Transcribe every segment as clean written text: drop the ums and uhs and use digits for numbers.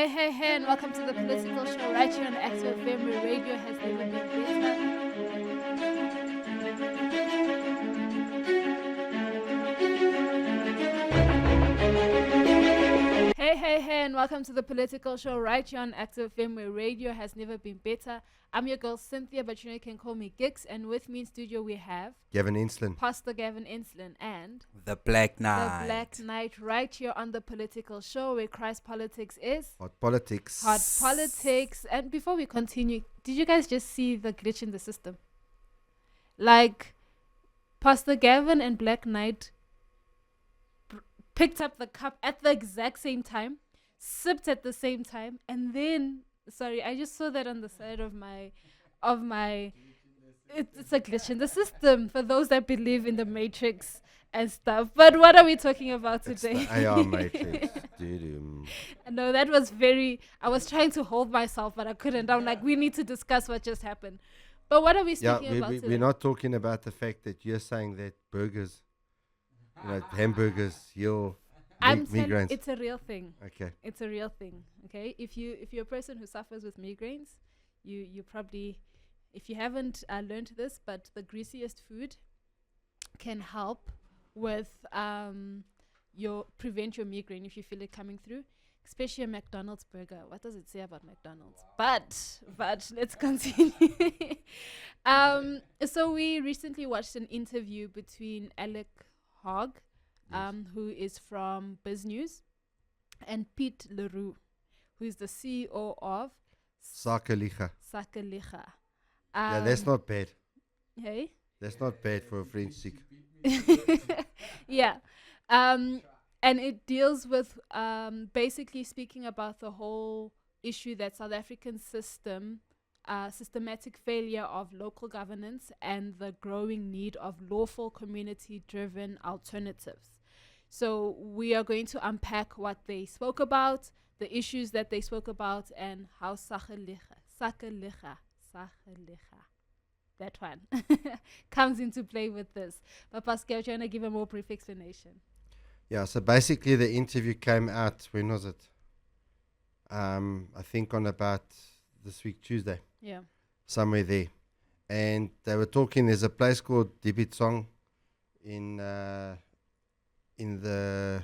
Hey, and welcome to the political show right here on Active FM, where radio has never been better. Hey, and welcome to the political show right here on Active FM, where radio has never been better. I'm your girl Cynthia, but you can call me Gix, and with me in studio we have Gavin Inslin. Pastor Gavin Inslin and The Black the Knight. Black Knight right here on the political show, where Christ politics is Hot politics. hot politics. And before we continue, did you guys just see the glitch in the system? Like, Pastor Gavin and Black Knight picked up the cup at the exact same time, sipped at the same time, and then I just saw that on the side of my it's a glitch in the system for those that believe in the Matrix and stuff. But what are we talking about It's today? the AR Matrix. Dude, No, that was very. I was trying to hold myself, but I couldn't. I'm like, we need to discuss what just happened. But what are we yeah, speaking about today? we're not talking about the fact that you're saying that burgers, hamburgers heal I'm saying migraines. it's a real thing. Okay. It's a real thing. Okay, if you're a person who suffers with migraines, you probably, if you haven't learned this, but the greasiest food can help with prevent your migraine if you feel it coming through. Especially a McDonald's burger. What does it say about McDonald's? But let's continue. So we recently watched an interview between Alec Hogg, who is from Biz News, and Piet le Roux, who is the CEO of Sakeliga. Sakeliga. Yeah, that's not bad. Hey? That's not bad for a French sick. Yeah. And it deals with basically speaking about the whole issue that South African systematic failure of local governance and the growing need of lawful community-driven alternatives. So we are going to unpack what they spoke about, the issues that they spoke about, and how Sakeliga, that one, comes into play with this. But Pascal, do you want to give a more brief explanation? Yeah, so basically the interview came out, when was it? I think on about this week, Tuesday. Yeah. Somewhere there. And they were talking, there's a place called Dibitsong in the,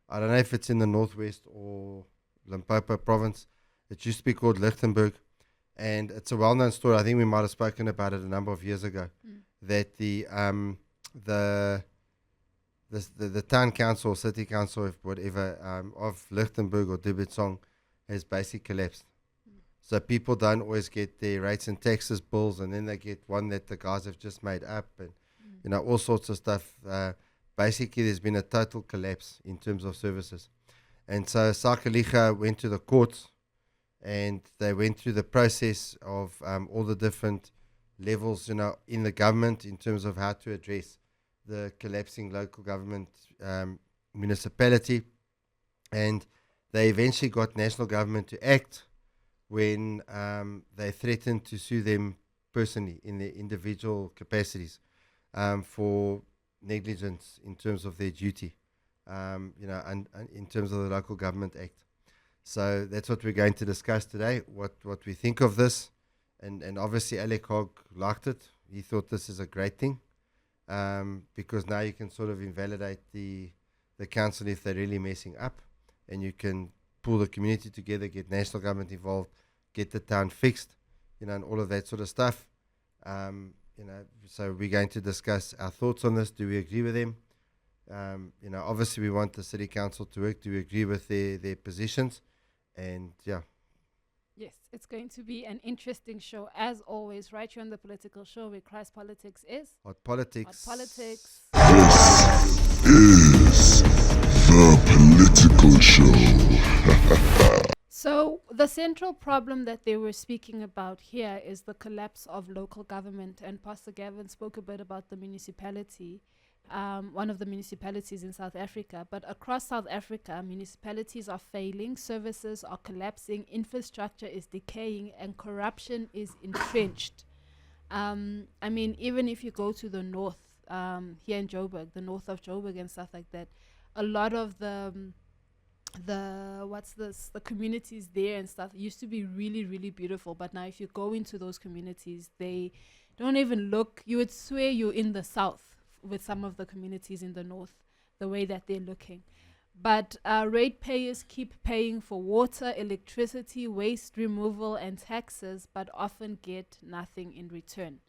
I don't know if it's in the northwest or Limpopo province. It used to be called Lichtenburg. And it's a well-known story. I think we might have spoken about it a number of years ago. That the town council or city council, if whatever, of Lichtenburg or Dibitsong has basically collapsed. So people don't always get their rates and taxes bills, and then they get one that the guys have just made up, and all sorts of stuff. Basically, there's been a total collapse in terms of services. And so Sakeliga went to the courts, and they went through the process of all the different levels, in the government in terms of how to address the collapsing local government municipality. And they eventually got national government to act when they threatened to sue them personally in their individual capacities for negligence in terms of their duty, and in terms of the Local Government Act. So that's what we're going to discuss today, what we think of this. And obviously Alec Hogg liked it. He thought this is a great thing, because now you can sort of invalidate the council if they're really messing up, and you can pull the community together, get national government involved, get the town fixed, and all of that sort of stuff. So we're going to discuss our thoughts on this. Do we agree with them? Obviously we want the city council to work. Do we agree with their positions? And yeah. Yes, it's going to be an interesting show, as always, right here on the political show where Christ politics is. Hot politics. Hot politics. Is the political show. So the central problem that they were speaking about here is the collapse of local government, and Pastor Gavin spoke a bit about the municipality, one of the municipalities in South Africa. But across South Africa, municipalities are failing, services are collapsing, infrastructure is decaying, and corruption is entrenched. Even if you go to the north, here in Joburg, the north of Joburg and stuff like that, a lot of the the communities there and stuff used to be really, really beautiful. But now if you go into those communities, they don't even look, you would swear you're in the south with some of the communities in the north, the way that they're looking. But ratepayers keep paying for water, electricity, waste removal, and taxes, but often get nothing in return.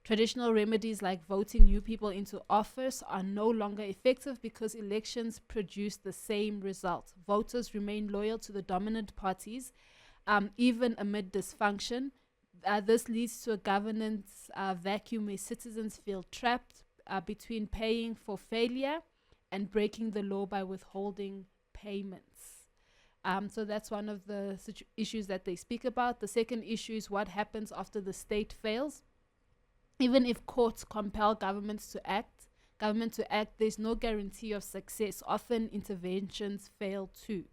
Traditional remedies like voting new people into office are no longer effective because elections produce the same result. Voters remain loyal to the dominant parties, even amid dysfunction. This leads to a governance vacuum where citizens feel trapped between paying for failure and breaking the law by withholding payments. So that's one of the issues that they speak about. The second issue is what happens after the state fails. Even if courts compel government to act, there's no guarantee of success. Often interventions fail too.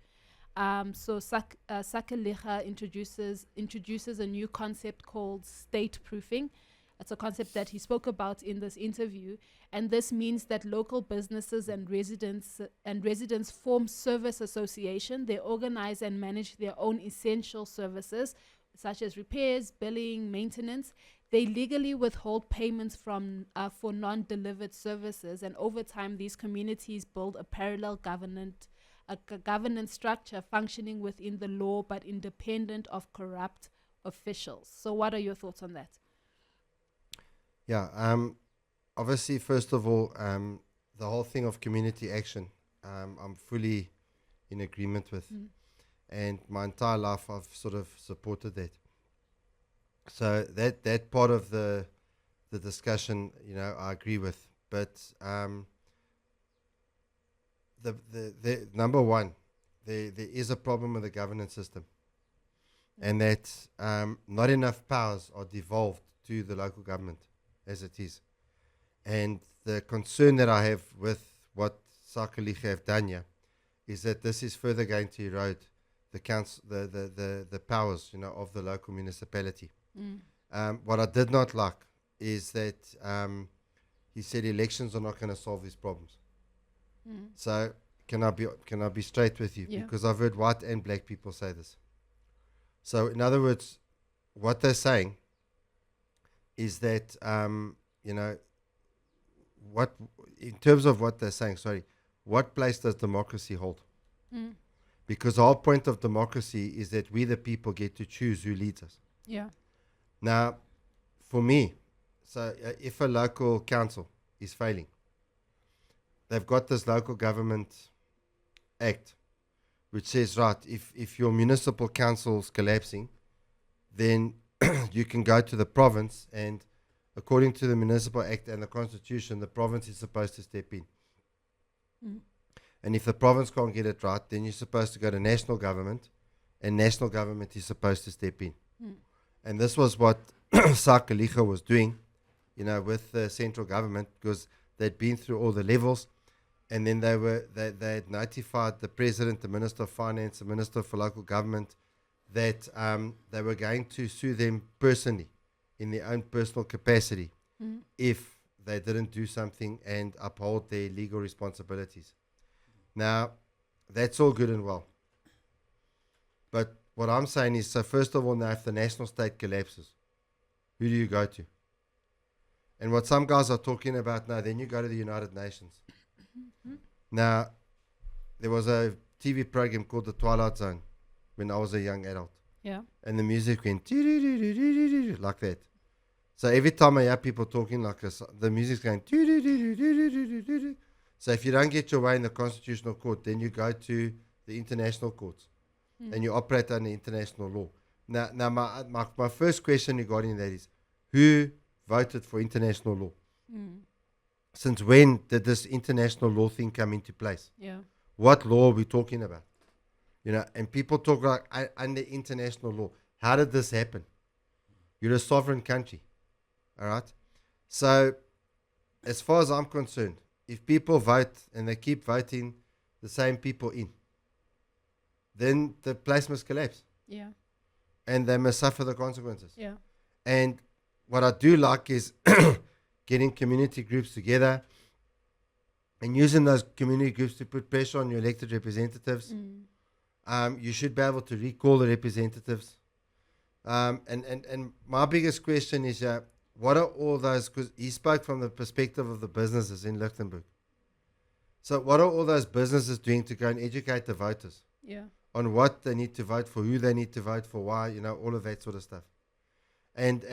So Sakeliga introduces a new concept called state proofing. It's a concept that he spoke about in this interview, and this means that local businesses and residents form service association. They organize and manage their own essential services, such as repairs, billing, maintenance. They legally withhold payments from for non-delivered services, and over time, these communities build a parallel governance structure functioning within the law but independent of corrupt officials. So, what are your thoughts on that? Yeah. Obviously, first of all, the whole thing of community action, I'm fully in agreement with, and my entire life I've sort of supported that. So that part of the discussion, I agree with. But the number one, there is a problem with the governance system, and that not enough powers are devolved to the local government as it is. And the concern that I have with what Sakeliga have done here is that this is further going to erode the council, the powers, of the local municipality. What I did not like is that he said elections are not going to solve these problems. So can I be straight with you? Yeah. Because I've heard white and black people say this. So in other words, what they're saying is that what in terms of what they're saying, what place does democracy hold? Because the whole point of democracy is that we the people get to choose who leads us. Yeah. Now, for me, if a local council is failing, they've got this local government act, which says, right, if your municipal council's collapsing, then you can go to the province, and according to the Municipal Act and the Constitution, the province is supposed to step in. And if the province can't get it right, then you're supposed to go to national government, and national government is supposed to step in. And this was what Sakeliga was doing, with the central government, because they'd been through all the levels, and then they had notified the president, the minister of finance, the minister for local government, that they were going to sue them personally in their own personal capacity if they didn't do something and uphold their legal responsibilities. Now, that's all good and well. But what I'm saying is, so first of all, now if the national state collapses, who do you go to? And what some guys are talking about now, then you go to the United Nations. Now, there was a TV program called The Twilight Zone when I was a young adult. Yeah. And the music went like that. So every time I hear people talking like this, the music's going. So if you don't get your way in the Constitutional Court, then you go to the international courts and you operate under international law. Now my first question regarding that is, who voted for international law? Since when did this international law thing come into place? Yeah. What law are we talking about? And people talk like under international law. How did this happen? You're a sovereign country. All right. So as far as I'm concerned, if people vote and they keep voting the same people in, then the place must collapse. Yeah. And they must suffer the consequences. Yeah. And what I do like is getting community groups together and using those community groups to put pressure on your elected representatives You should be able to recall the representatives. And my biggest question is, what are all those? Because he spoke from the perspective of the businesses in Lichtenburg. So what are all those businesses doing to go and educate the voters Yeah. on what they need to vote for, who they need to vote for, why, all of that sort of stuff. And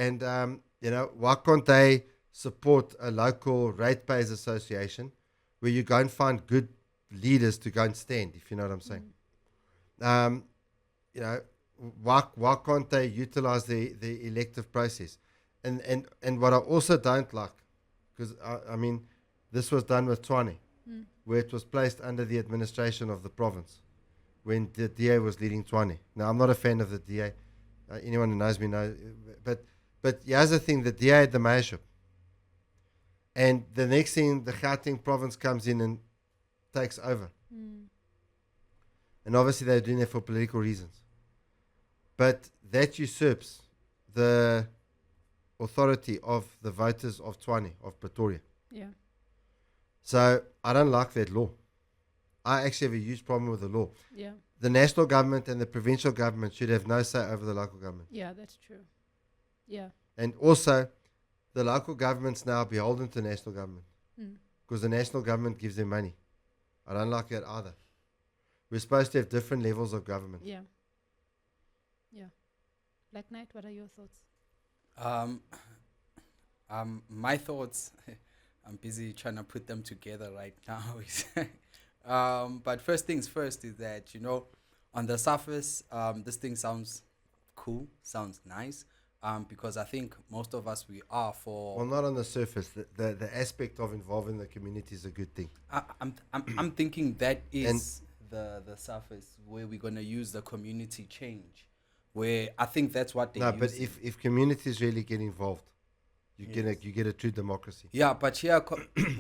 why can't they support a local ratepayers association where you go and find good leaders to go and stand, if you know what I'm saying? Why can't they utilize the elective process? And what I also don't like, because I mean, this was done with Tshwane, where it was placed under the administration of the province when the DA was leading Tshwane. Now, I'm not a fan of the DA. Anyone who knows me knows. But here's the thing, the DA had the mayorship. And the next thing, the Gauteng province comes in and takes over. And obviously they're doing that for political reasons. But that usurps the authority of the voters of Tshwane, of Pretoria. Yeah. So I don't like that law. I actually have a huge problem with the law. Yeah. The national government and the provincial government should have no say over the local government. Yeah, that's true. Yeah. And also, the local government's now beholden to national government because the national government gives them money. I don't like that either. We're supposed to have different levels of government. Yeah. Yeah. Black Knight, what are your thoughts? My thoughts, I'm busy trying to put them together right now. But first things first is that, on the surface, this thing sounds cool, sounds nice. Because I think most of us, we are for... Well, not on the surface. The aspect of involving the community is a good thing. I'm thinking that is the surface where we're going to use the community change. Where I think that's what they use. No, but if communities really get involved, you get a true democracy. Yeah, but here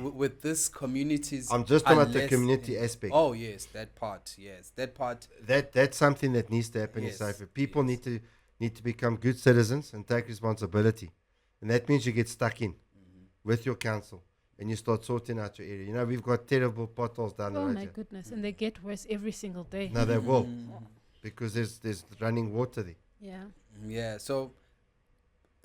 with this communities... I'm just talking about the community aspect. Oh, yes, that part. Yes, that part. That's something that needs to happen in South Africa. People need to become good citizens and take responsibility. And that means you get stuck in with your council and you start sorting out your area. We've got terrible potholes down the road. Oh, my here. goodness. And they get worse every single day. No, they will. Because there's running water there. Yeah. Yeah,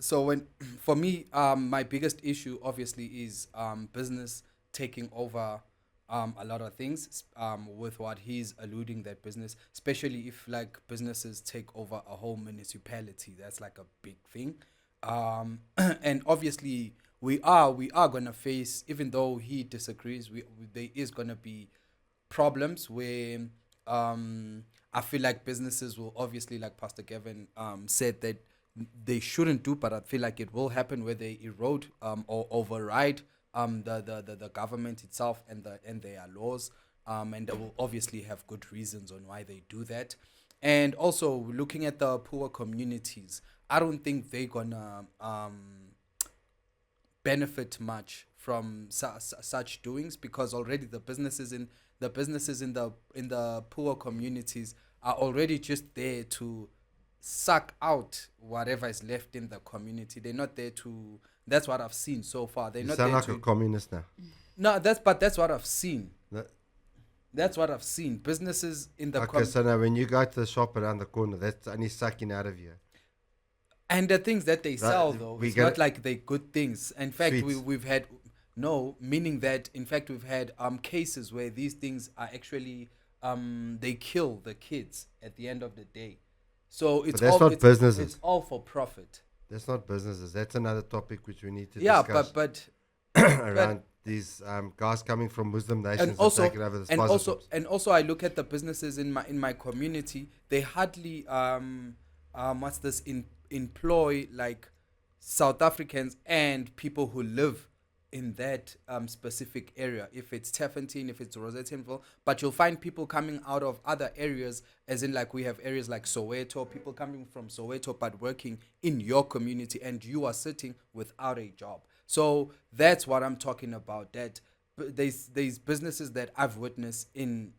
so when, for me, my biggest issue, obviously, is business taking over a lot of things, with what he's alluding, that business, especially if like businesses take over a whole municipality, that's like a big thing. And obviously we are gonna face, even though he disagrees, there is gonna be problems where I feel like businesses will obviously, like Pastor Gavin said, that they shouldn't do, but I feel like it will happen, where they erode or override the government itself and their laws, and they will obviously have good reasons on why they do that. And also looking at the poor communities, I don't think they're gonna benefit much from such doings, because already the businesses in the poor communities are already just there to suck out whatever is left in the community. They're not there to... That's what I've seen so far. They're You not sound there like to... a communist now. No, that's what I've seen. No. That's what I've seen. Businesses in the... Okay, so now when you go to the shop around the corner, that's only sucking out of you. And the things that they sell, though, we it's get not it. like they're good things. In fact, Sweets. we've had... No, meaning that, in fact, we've had cases where these things are actually... they kill the kids at the end of the day. So it's But that's not businesses. It's all for profit. That's not businesses. That's another topic which we need to Yeah, discuss. but around these guys coming from Muslim nations and also taking over the sponsorships. and also I look at the businesses in my community. They hardly employ like South Africans and people who live in that specific area. If it's Teffontein, if it's Rosettenville, but you'll find people coming out of other areas, as in like we have areas like Soweto, people coming from Soweto but working in your community, and you are sitting without a job. So that's what I'm talking about. That there's businesses that I've witnessed in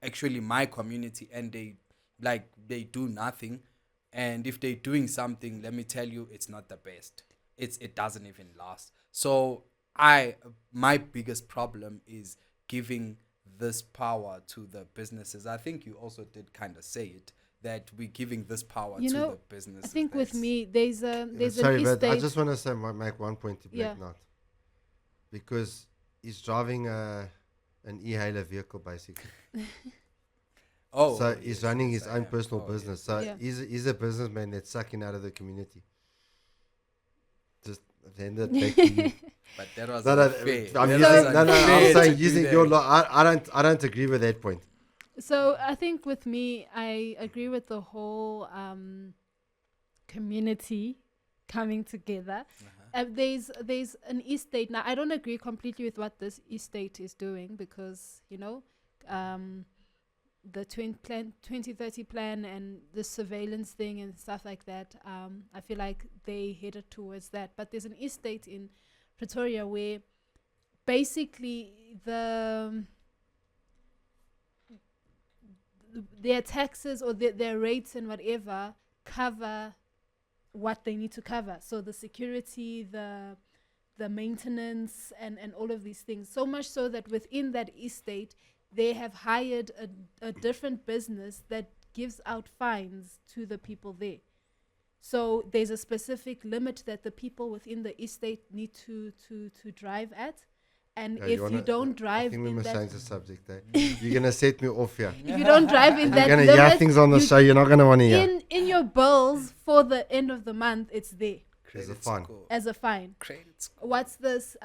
actually my community, and they do nothing. And if they're doing something, let me tell you, it's not the best. It doesn't even last. So my biggest problem is giving this power to the businesses. I think you also did kind of say it, that we're giving this power You to know, the businesses. I think with That's- me, there's an Sorry, but I estate. just want to say make one point to Black Yeah. Knot, because he's driving an e-hailer vehicle basically. Oh, So oh, he's yes, running yes, his I own am. personal Oh, business. yes. So Yeah. he's a businessman that's sucking out of the community. Just hand it back to you. But that was No, no, unfair. I'm That using, was no, no, unfair I'm to saying do using that. your law. I don't agree with that point. So I think with me, I agree with the whole community coming together. There's an estate now. I don't agree completely with what this estate is doing because the 2030 plan and the surveillance thing and stuff like that. I feel like they headed towards that. But there's an estate in Pretoria where basically their taxes or their rates and whatever cover what they need to cover. So the security, the maintenance and all of these things. So much so that within that estate, they have hired a different business that gives out fines to the people there. So there's a specific limit that the people within the estate need to drive at. And if you don't I drive think we in must that, change the subject. You're gonna set me off here. if you don't drive in You're that gonna hear limit, things on the you- show you're not gonna want to hear. in your bills for the end of the month, it's there There's a Credit fine. score. as a fine. Credit score. What's this?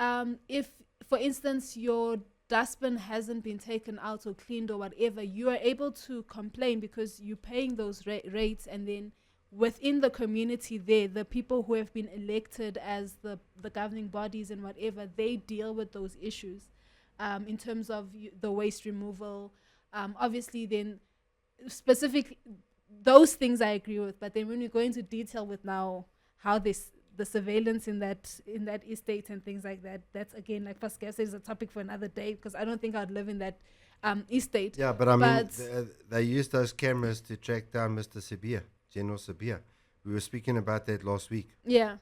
If, for instance, your dustbin hasn't been taken out or cleaned or whatever, you are able to complain because you're paying those rates, and then within the community there, the people who have been elected as the governing bodies and whatever, they deal with those issues in terms of the waste removal. Obviously, then specific those things I agree with, but then when we go into detail with now how the surveillance in that estate and things like that, that's again, like Pascal says, a topic for another day because I don't think I'd live in that estate. Yeah, but I mean, But- they used those cameras to track down Mr. Sabir, General Sabir. We were speaking about that last week. Yeah,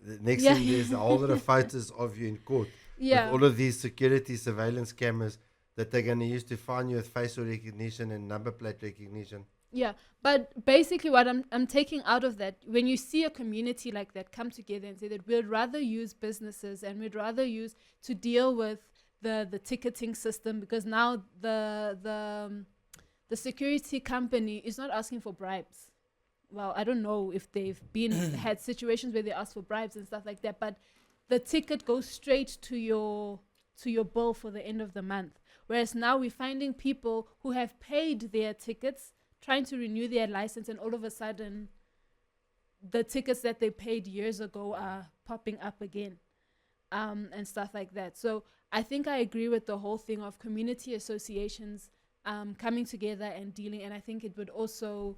The next Yeah. thing, there's a whole lot of photos of you in court yeah. with all of these security surveillance cameras that they're going to use to find you with facial recognition and number plate recognition. Yeah, but basically what I'm taking out of that, when you see a community like that come together and say that we'd rather use businesses and we'd rather use to deal with the ticketing system, because now the security company is not asking for bribes. Well, I don't know if they've been had situations where they ask for bribes and stuff like that, but the ticket goes straight to your bill for the end of the month. Whereas now we're finding people who have paid their tickets, trying to renew their license, and all of a sudden the tickets that they paid years ago are popping up again, and stuff like that. So I think I agree with the whole thing of community associations coming together and dealing, and I think it would also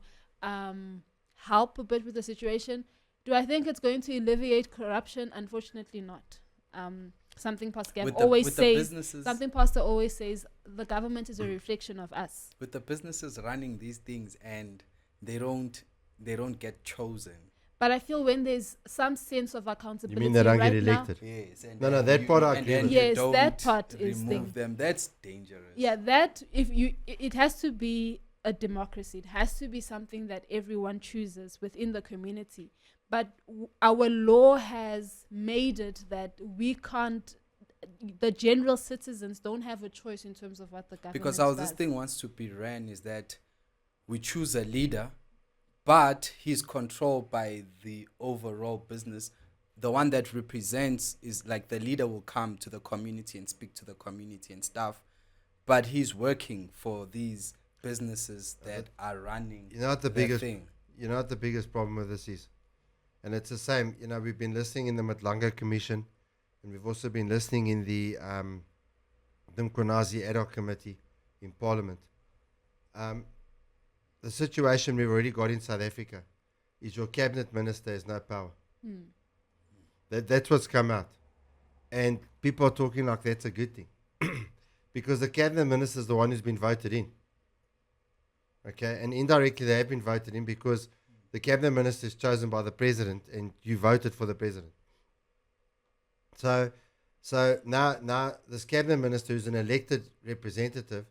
help a bit with the situation. Do I think it's going to alleviate corruption? Unfortunately not. Something Pastor always says, businesses, something Pastor always says, the government is a reflection of us. with the businesses running these things and they don't get chosen. But I feel when there's some sense of You accountability mean they don't right get now, elected? Yes, and No, no, then that part I and agree then with. you Yes, that don't part is remove thing. them. That's dangerous. yeah, that if you, it has to be a democracy. It has to be something that everyone chooses within the community. But our law has made it that we can't. The general citizens don't have a choice in terms of what the government Because how does. this thing wants to be ran is that we choose a leader, but he's controlled by the overall business. The one that represents is like the leader will come to the community and speak to the community and stuff, but he's working for these businesses that are running You know what the their biggest thing. You know what the biggest problem with this is? And it's the same, you know, we've been listening in the Matlanga Commission, and we've also been listening in the Dimkonazi Ad hoc Committee in Parliament. The situation we've already got in South Africa is your cabinet minister has no power. Hmm. That's what's come out. And people are talking like that's a good thing. Because the cabinet minister is the one who's been voted in. Okay, and indirectly they have been voted in because the cabinet minister is chosen by the president and you voted for the president. So So now this cabinet minister, who's an elected representative,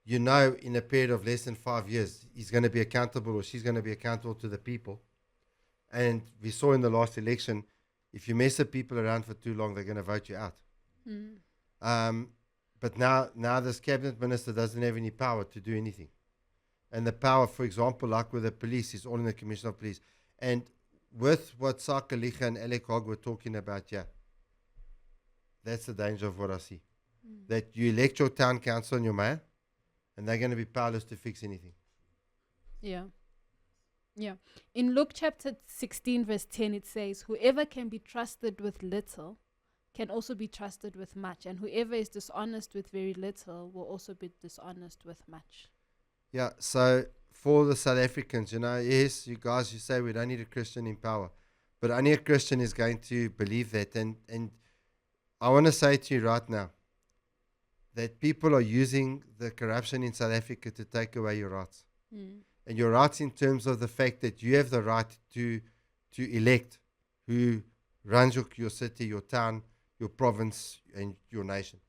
in a period of less than 5 years, he's going to be accountable, or she's going to be accountable to the people. And we saw in the last election, if you mess the people around for too long, they're going to vote you out. But now this cabinet minister doesn't have any power to do anything. And the power, for example, like with the police, is all in the Commission of Police. And with what Sakeliga and Alec Hogg were talking about, that's the danger of what I see. That you elect your town council and your mayor, and they're going to be powerless to fix anything. Yeah. In Luke chapter 16, verse 10, it says, whoever can be trusted with little can also be trusted with much, and whoever is dishonest with very little will also be dishonest with much. Yeah, so for the South Africans, yes, you guys, you say we don't need a Christian in power, but only a Christian is going to believe that. And I want to say to you right now that people are using the corruption in South Africa to take away your rights. And your rights in terms of the fact that you have the right to elect who runs your city, your town, your province, and your nation.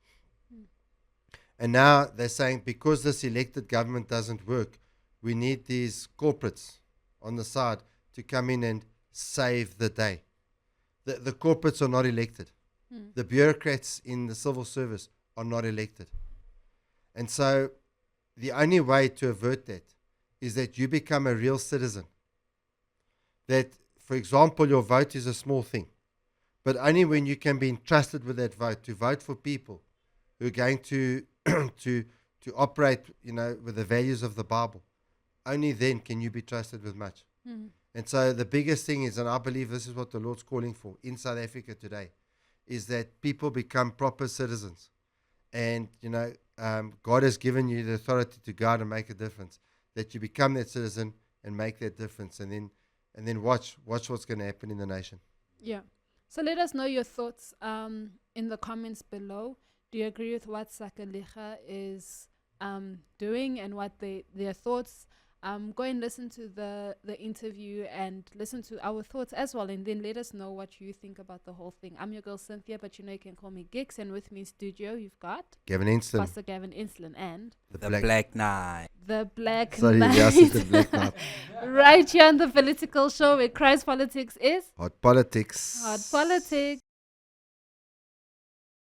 And now they're saying because this elected government doesn't work, we need these corporates on the side to come in and save the day. The corporates are not elected. The bureaucrats in the civil service are not elected. And so the only way to avert that is that you become a real citizen. That, for example, your vote is a small thing, but only when you can be entrusted with that vote to vote for people who are going to to operate, with the values of the Bible, only then can you be trusted with much. And so the biggest thing is, and I believe this is what the Lord's calling for in South Africa today, is that people become proper citizens. And, God has given you the authority to go out and make a difference, that you become that citizen and make that difference, and then watch what's going to happen in the nation. Yeah. So let us know your thoughts in the comments below. Do you agree with what Sakeliga is doing and what their thoughts? Go and listen to the interview and listen to our thoughts as well, and then let us know what you think about the whole thing. I'm your girl Cynthia, but you can call me Gix, and with me in studio you've got Gavin Inston, Pastor Gavin Inston, and The Black Knight. the Black Sorry, Knight. yes, it's the Black Knight. Right here on the political show where Christ politics is Hot politics. hot politics.